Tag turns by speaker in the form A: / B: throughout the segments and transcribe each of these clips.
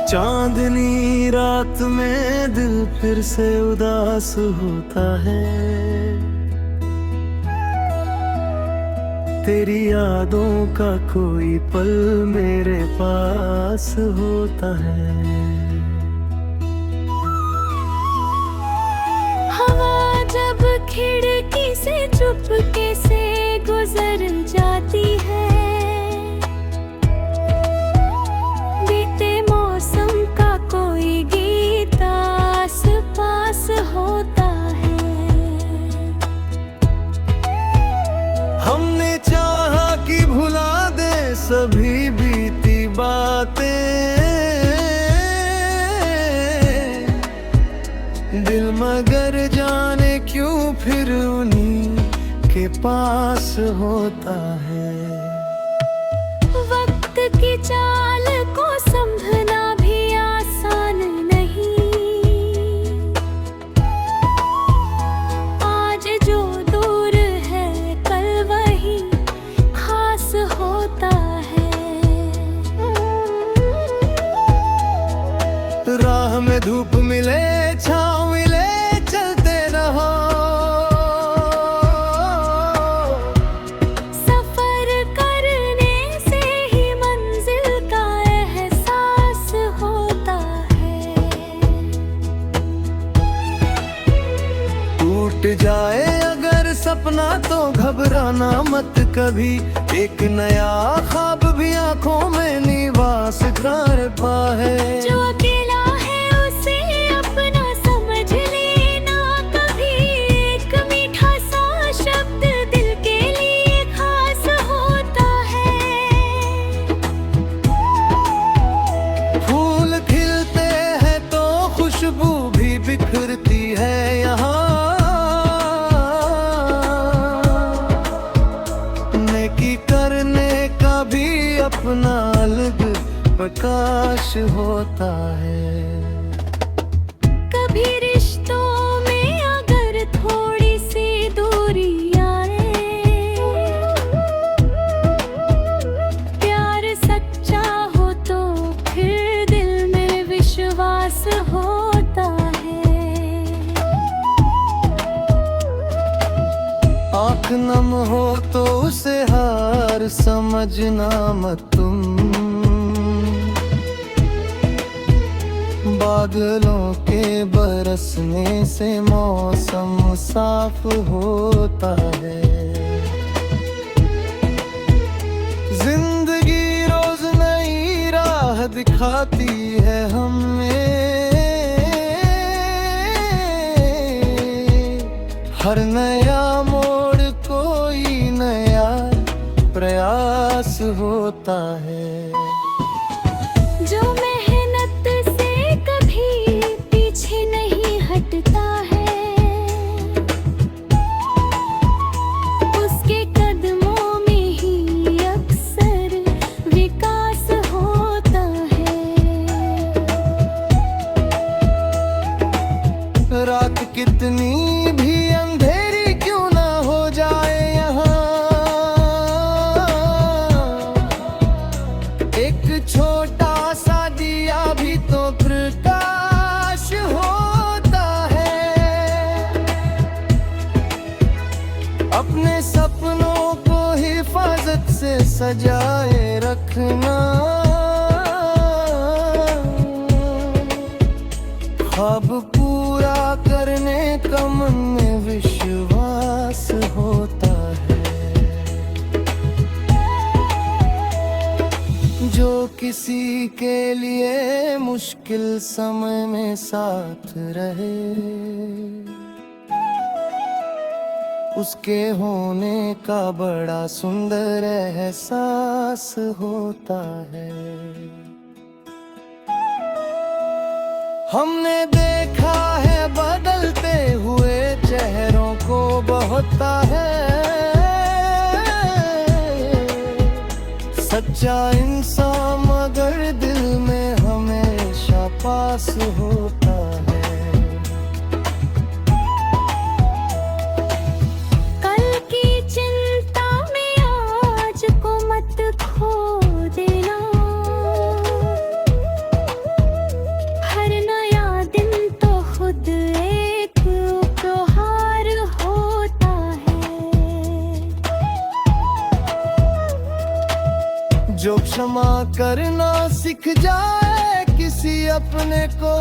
A: चांदनी रात में दिल फिर से उदास होता है। तेरी यादों का कोई पल मेरे पास होता है।
B: हवा जब खिड़की से चुपके से गुजर जाती है, बीते मौसम का कोई गीत आस पास होता है।
A: हमने चाहा कि भुला दे सभी बीती बातें, दिल मगर जाने क्यों फिर उन्हीं के पास होता है।
B: वक्त की चाल को समझना भी आसान नहीं, आज जो दूर है कल वही खास होता है।
A: राह में धूप मिले छाँव मिले चलते रहो,
B: सफर करने से ही मंजिल का एहसास होता है।
A: टूट जाए अगर सपना तो घबराना मत कभी, एक नया ख्वाब भी आंखों में निवास कर पाए।
B: जो अकेला है उसे अपना समझ लेना कभी, एक मीठा सा शब्द दिल के लिए खास होता है।
A: फूल खिलते हैं तो खुशबू भी बिखरती है यहाँ, नेकी करने का भी अपना अलग प्रकाश होता है।
B: कभी रिश्तों में अगर थोड़ी सी दूरी आए, प्यार सच्चा हो तो फिर दिल में विश्वास होता है।
A: आँख नम हो तो उसे हार समझना मत तुम, बादलों के बरसने से मौसम साफ होता है। जिंदगी रोज नई राह दिखाती है हमें, हर नया मोड़ कोई नया प्रयास होता है।
B: जो मेहनत से कभी पीछे नहीं हटता है, उसके कदमों में ही अक्सर विकास होता है।
A: रात कितनी भी अंधेरी क्यों ना हो जाए यहाँ, एक छोटा सा दिया भी तो प्रकाश होता है। अपने सपनों को हिफाजत से सजाए रखना, ख्वाब पूरा करने का मन में विश्वास होता है। जो किसी के लिए मुश्किल समय में साथ रहे, उसके होने का बड़ा सुंदर एहसास होता है। हमने देखा है बदलते हुए चेहरों को बहुत है, सच्चा इंसान मगर दिल में हमेशा पास होता है।
B: कल की चिंता में आज को मत खो देना,
A: क्षमा करना सीख जाए किसी अपने को,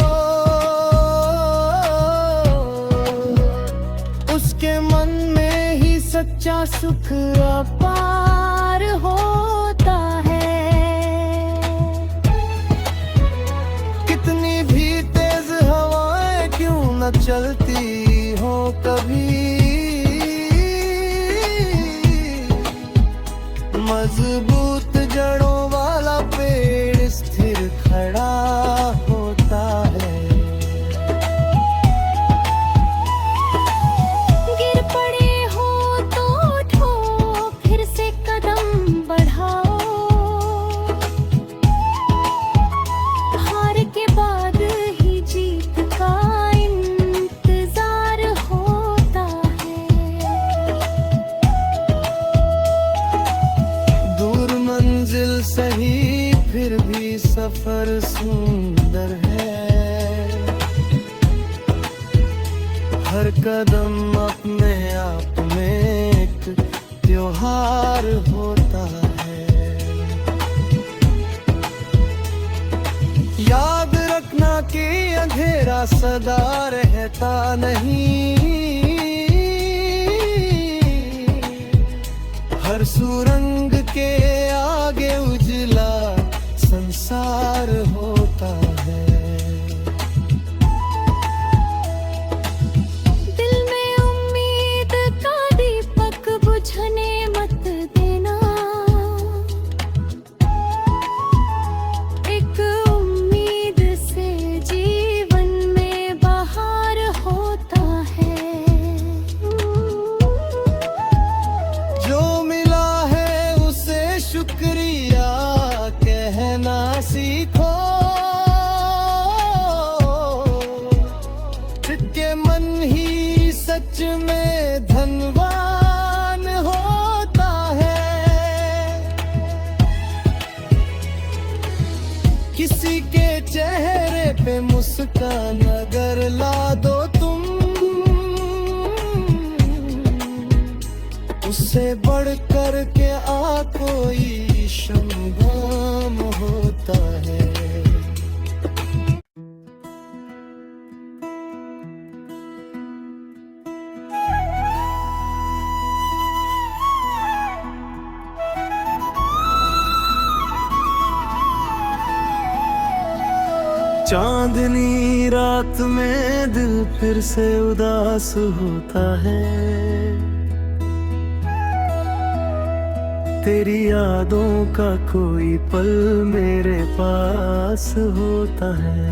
A: उसके मन में ही सच्चा सुख अपार होता है। कितनी भी तेज हवाएं क्यों न चलती हो कभी, मजबूत जड़ों वाला पेड़ स्थिर खड़ा होता है।
B: गिर पड़े हो तो उठो, फिर से कदम बढ़ाओ, हार के बाद ही जीत का इंतजार होता है।
A: दूर मंजिल सही फिर भी सफर सुंदर है, हर कदम अपने आप में एक त्योहार होता है। याद रखना कि अंधेरा सदा रहता नहीं, हर सुरंग के आगे उजला संसार होता है।
B: दिल में उम्मीद का दीपक बुझने मत देना, एक उम्मीद से जीवन में बहार होता है।
A: जो मिला है उसे शुक्रिया कहना सीखो, के मन ही सच में धनवान होता है। किसी के चेहरे पे मुस्कान अगर ला दो तुम, उससे बढ़ कर के कोई संग्राम होता है। चांदनी रात में दिल फिर से उदास होता है, तेरी यादों का कोई पल मेरे पास होता है।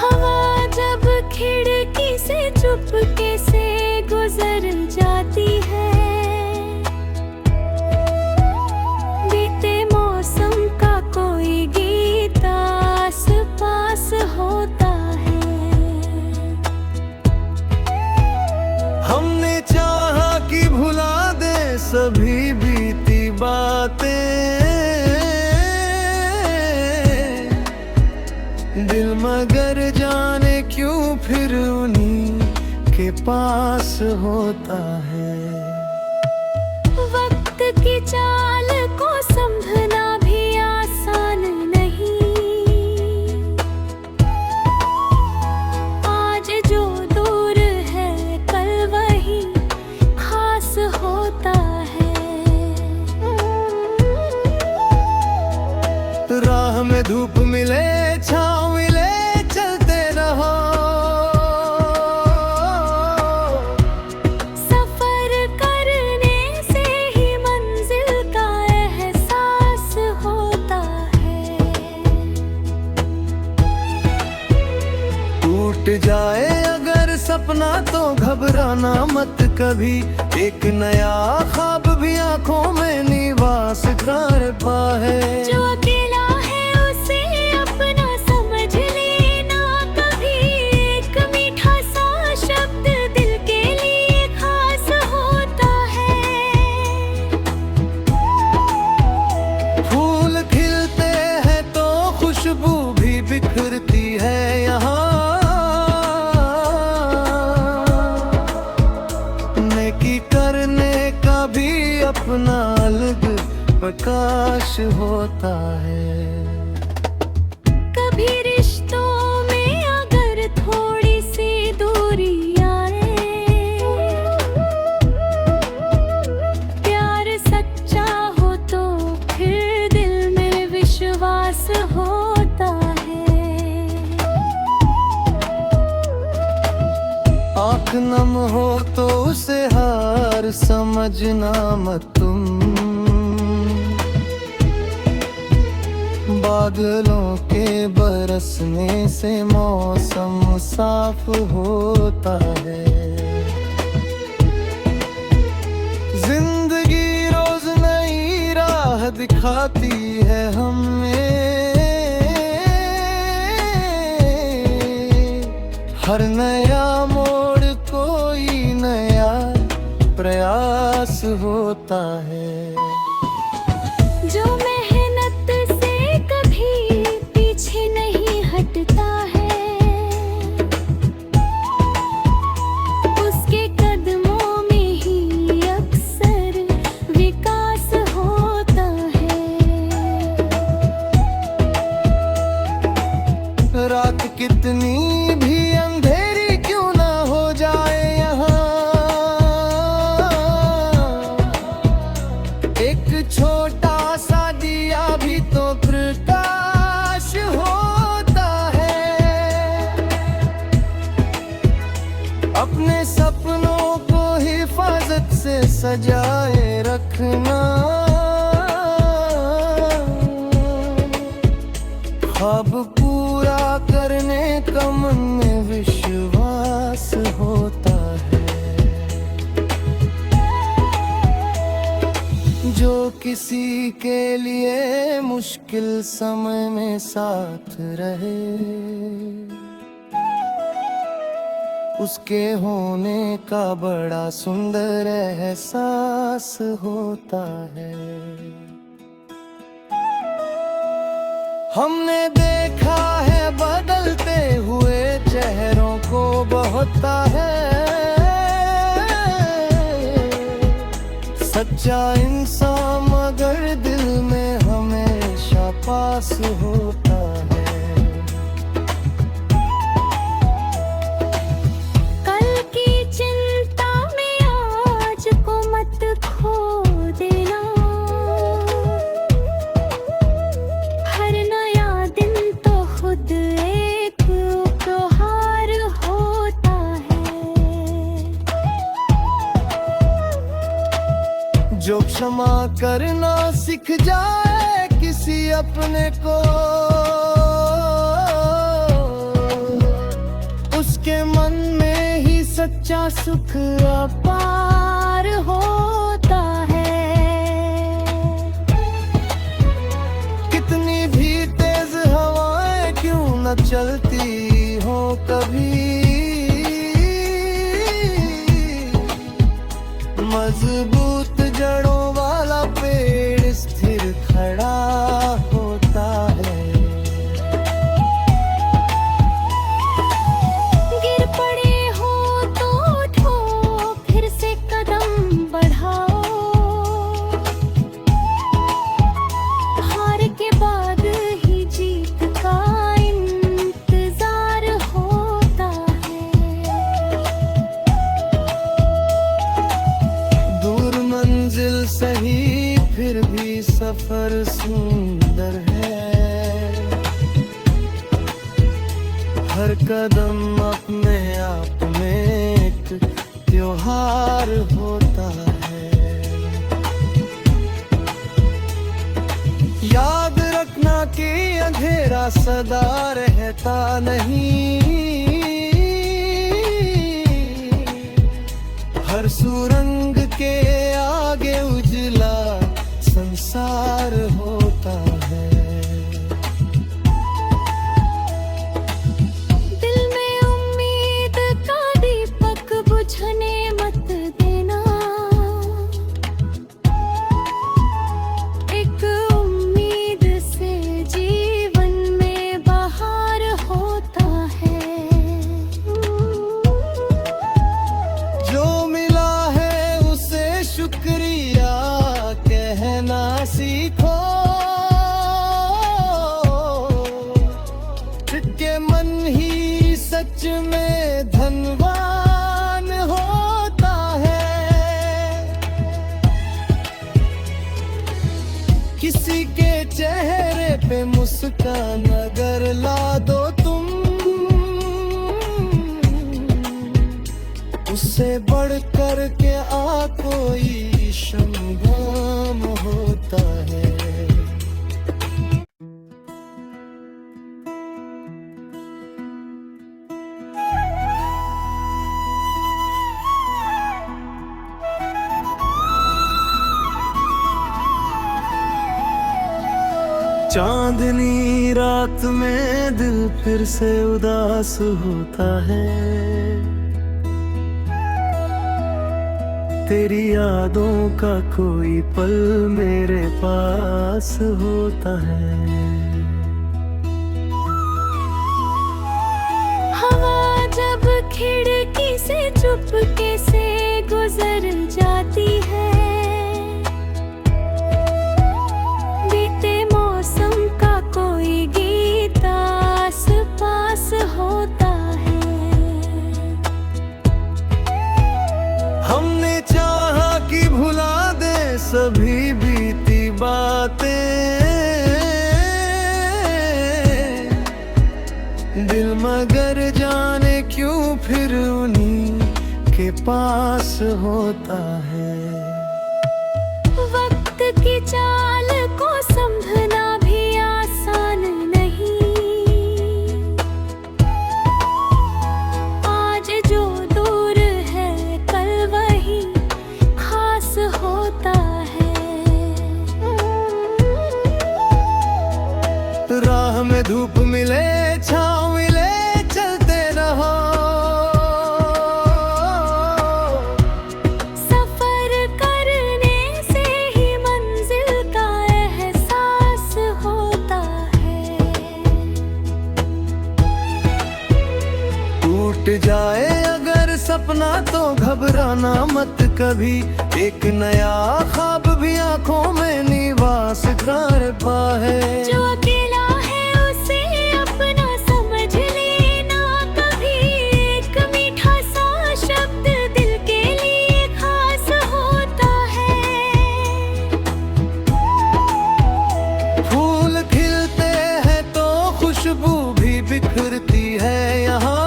B: हवा जब खिड़की से चुपके से गुजर जाती है, बीते मौसम का कोई गीत आस पास होता है।
A: हमने चाहा कि भुला दे सभी बीती बातें, दिल मगर जाने क्यों फिर उन्हीं के पास होता है।
B: वक्त की चाल को समझना भी आसान नहीं, आज जो दूर है कल वही खास होता है।
A: राह में धूप मिले छाँव मिले चलते रहो,
B: सफर करने से ही मंजिल का एहसास होता है।
A: टूट जाए अगर सपना तो घबराना मत कभी, एक नया ख्वाब भी आंखों में निवास कर पाए।
B: जो अकेला है उसे अपना समझ लेना कभी, एक मीठा सा शब्द दिल के लिए खास होता है।
A: फूल खिलते हैं तो खुशबू भी बिखरती है यहाँ, नेकी करने का भी प्रकाश होता है।
B: कभी रिश्तों में अगर थोड़ी सी दूरी आए, प्यार सच्चा हो तो फिर दिल में विश्वास होता है।
A: आँख नम हो तो उसे हार समझना मत तुम, बादलों के बरसने से मौसम साफ होता है। जिंदगी रोज नई राह दिखाती है हमें, हर नया मोड़ कोई नया प्रयास होता है।
B: जो मेहनत से कभी पीछे नहीं हटता है, उसके कदमों में ही अक्सर विकास होता है।
A: रात कितनी भी अंधेरी क्यों ना हो जाए, यहाँ एक छोटा सा दिया भी तो प्रकाश होता है। अपने सपनों को हिफाजत से सजाए रखना, ख्वाब पूरा करने का मन में विश्वास होता है। जो किसी के लिए मुश्किल समय में साथ रहे, उसके होने का बड़ा सुंदर एहसास होता है। हमने देखा है बदलते हुए चेहरों को बहुत है, सच्चा इंसान मगर दिल में हमेशा पास होता है।
B: कल की चिंता में आज को मत खो देना, हर नया दिन तो खुद एक उपहार होता है।
A: जो क्षमा करना सीख जाए किसी अपने को, उसके मन में ही सच्चा सुख अपार होता है। कितनी भी तेज हवाएं क्यों न चलती हो कभी, मजबूत जड़ों वाला पेड़ स्थिर खड़ा होता है।
B: गिर पड़े हो तो उठो, फिर से कदम बढ़ाओ, हार के बाद ही जीत का इंतजार होता है।
A: दूर मंजिल सही फिर भी सफर सुंदर है, हर कदम अपने आप में एक त्योहार होता है। याद रखना कि अंधेरा सदा रहता नहीं, हर सुरंग के आगे उजला संसार होता है।
B: दिल में उम्मीद का दीपक बुझने मत देना, एक उम्मीद से जीवन में बहार होता है।
A: जो मिला है पे मुस्कान अगर ला दो तुम, उससे बढ़ कर के कोई संगम होता है। चांदनी रात में दिल फिर से उदास होता है, तेरी यादों का कोई पल मेरे पास होता है।
B: हवा जब खिड़की से चुपके से गुजर जाती है, बीते मौसम का कोई गीत आस पास होता है।
A: हमने चाहा कि भुला दे सभी बीती बातें, दिल मगर जाने क्यों फिर उन्हीं के पास होता है।
B: वक्त की चाल को समझना भी आसान नहीं, आज जो दूर है कल वही खास होता है।
A: राह में धूप मिले छाँव मिले चलते रहो,
B: सफर करने से ही मंजिल का एहसास होता है।
A: टूट जाए अगर सपना तो घबराना मत कभी, एक नया ख्वाब भी आंखों में निवास कर पाए।
B: जो अकेला है उसे अपना समझ लेना कभी, एक मीठा सा शब्द दिल के लिए खास होता है।
A: फूल खिलते हैं तो खुशबू भी बिखरती है यहाँ,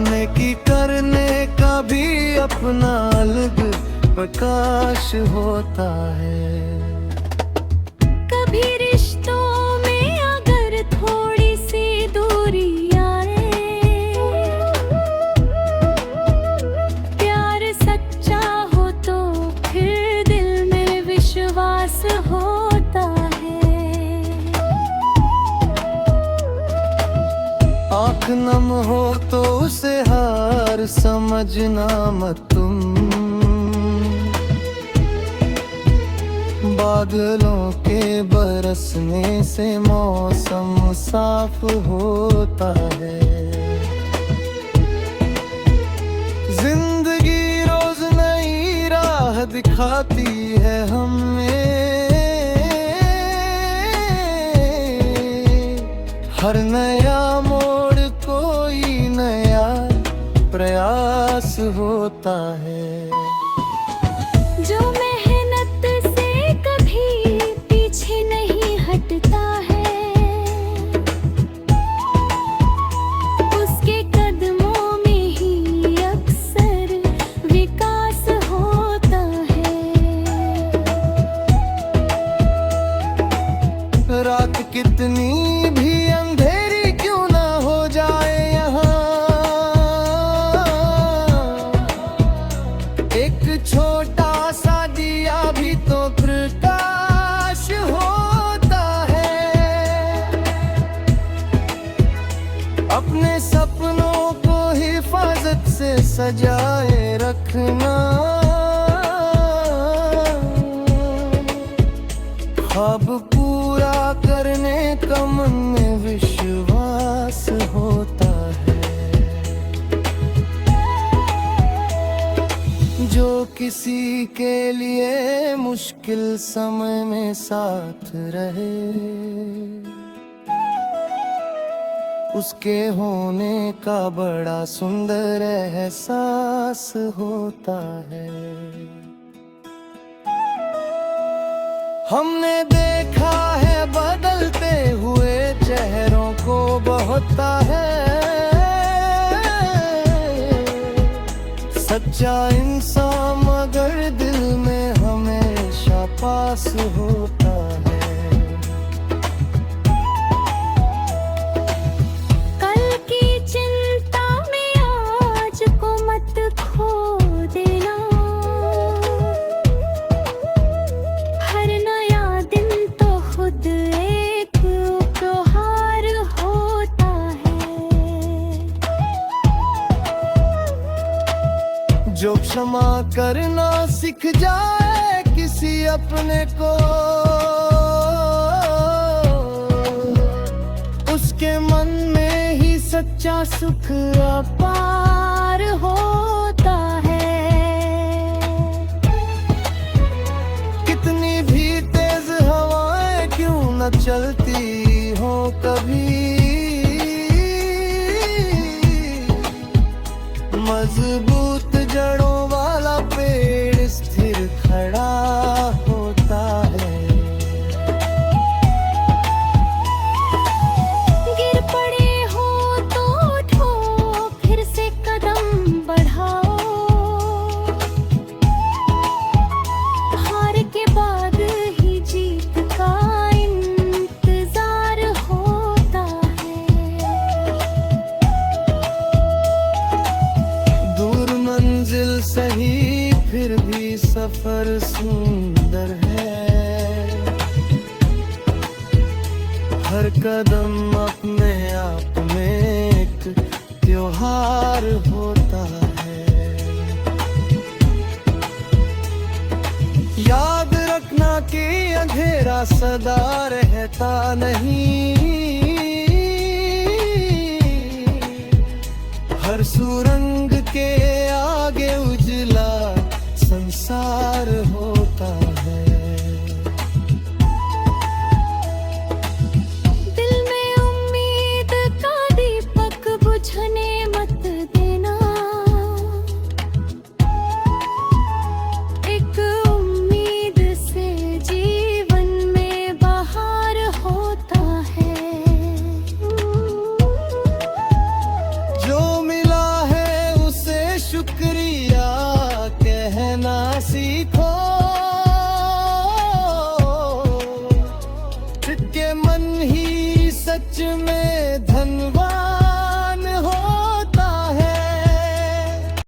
A: नेकी करने का भी अपना अलग प्रकाश होता है।
B: कभी रिश्तों में अगर थोड़ी सी दूरी आए, प्यार सच्चा हो तो फिर दिल में विश्वास होता है।
A: आँख नम हो तो उसे हार समझना मत तुम, बादलों के बरसने से मौसम साफ होता है। जिंदगी रोज नई राह दिखाती है हमें, हर नया मोड़ कोई नया प्रयास होता है।
B: जो मेहनत से कभी पीछे नहीं हटता है, उसके कदमों में ही अक्सर विकास होता है।
A: रात कितनी भी अंधेरी क्यों ना हो जाए यहाँ, एक छोटा सा दिया भी तो प्रकाश होता है। अपने सपनों को हिफाजत से सजाए रखना, ख्वाब पूरा करने का मन में विश्वास होता है। जो किसी के लिए मुश्किल समय में साथ रहे, उसके होने का बड़ा सुंदर एहसास होता है। हमने देखा है बदलते हुए चेहरों को बहुत है, सच्चा इंसान मगर दिल में हमेशा पास होता है।
B: कल की चिंता में आज को मत खो देना, हर नया दिन तो खुद एक उपहार होता है।
A: जो क्षमा करना सीख जाए किसी अपने को, उसके मन में ही सच्चा सुख अपार होता है। कितनी भी तेज हवाएं क्यों न चलती हो कभी, मजबूत जड़ों वाला पेड़ स्थिर खड़ा होता है।
B: गिर पड़े हो तो उठो, फिर से कदम बढ़ाओ, हार के बाद ही जीत का इंतजार होता है।
A: दूर मंजिल सही फिर भी सफर सुंदर है, हर कदम अपने आप में एक त्योहार होता है। याद रखना कि अंधेरा सदा रहता नहीं, हर सुरंग